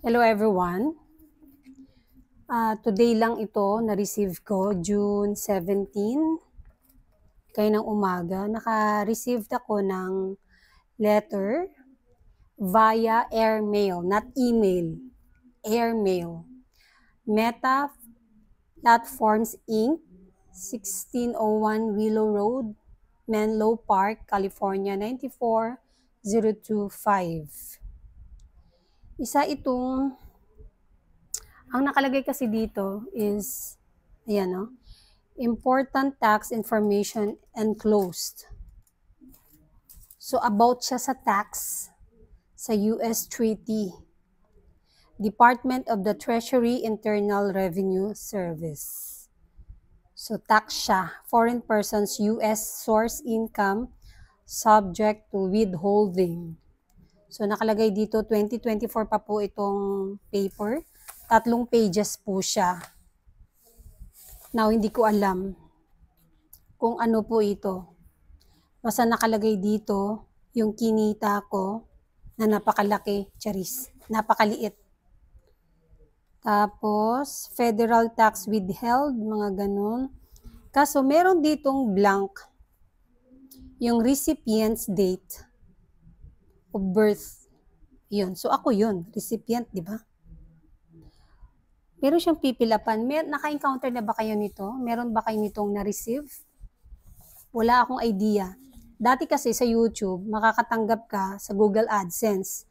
Hello everyone. Today lang ito na-receive ko, June 17, kayo ng umaga. Naka-received ako ng letter via airmail, not email, airmail. Meta Platforms Inc., 1601 Willow Road, Menlo Park, California, 94025. Isa itong ang nakalagay kasi dito is, ayan no, important tax information enclosed. So about siya sa tax sa US Treaty, Department of the Treasury Internal Revenue Service. So tax siya, foreign persons US source income subject to withholding. So nakalagay dito 2024 pa po itong paper. 3 pages po siya. Now, hindi ko alam kung ano po ito. Basta nakalagay dito yung kinita ko na napakalaki, charis, napakaliit. Tapos, federal tax withheld, mga ganun. Kaso, meron ditong blank, yung recipient's date of birth. Yun. So, ako yun, recipient, di ba? Meron siyang pipilapan. Naka-encounter na ba kayo nito? Meron ba kayo nitong na-receive? Wala akong idea. Dati kasi sa YouTube, makakatanggap ka sa Google AdSense.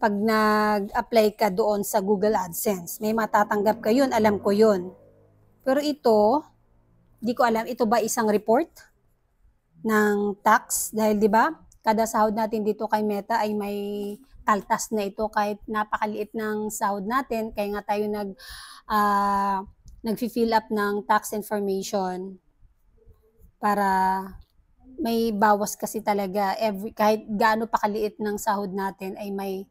Pag nag-apply ka doon sa Google AdSense, may matatanggap ka yun, alam ko yun. Pero ito, di ko alam, ito ba isang report ng tax? Dahil di ba, kada sahod natin dito kay Meta ay may kaltas na ito kahit napakaliit ng sahod natin, kaya nga tayo nag-fill up ng tax information para may bawas kasi talaga kahit gaano pa kaliit ng sahod natin ay may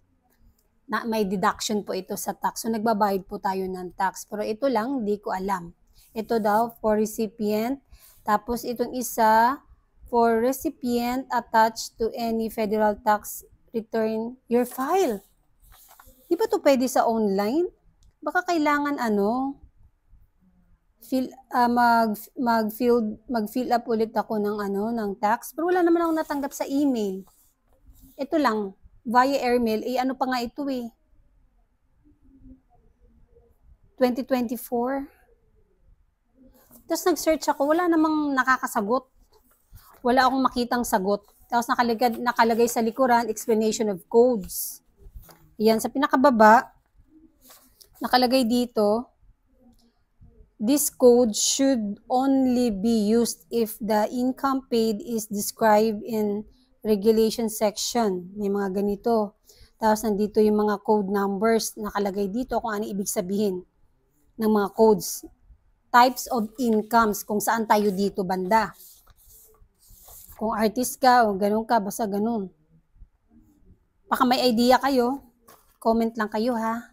deduction po ito sa tax. So nagbabayad po tayo ng tax. Pero ito lang, hindi ko alam. Ito daw for recipient. Tapos itong isa for recipient attached to any federal tax return your file. Di ba ito pwede sa online? Baka kailangan mag-fill up ulit ako ng tax, pero wala naman akong natanggap sa email. Ito lang, via airmail, ano pa nga ito 2024. Tapos nag-search ako, wala namang nakakasagot. Wala akong makitang sagot. Tapos nakalagay sa likuran, explanation of codes. Yan, sa pinakababa, nakalagay dito, this code should only be used if the income paid is described in regulation section. May mga ganito. Tapos nandito yung mga code numbers. Nakalagay dito kung ano ibig sabihin ng mga codes. Types of incomes, kung saan tayo dito banda. Kung artist ka o ganun ka, basta ganun. Baka may idea kayo, comment lang kayo ha.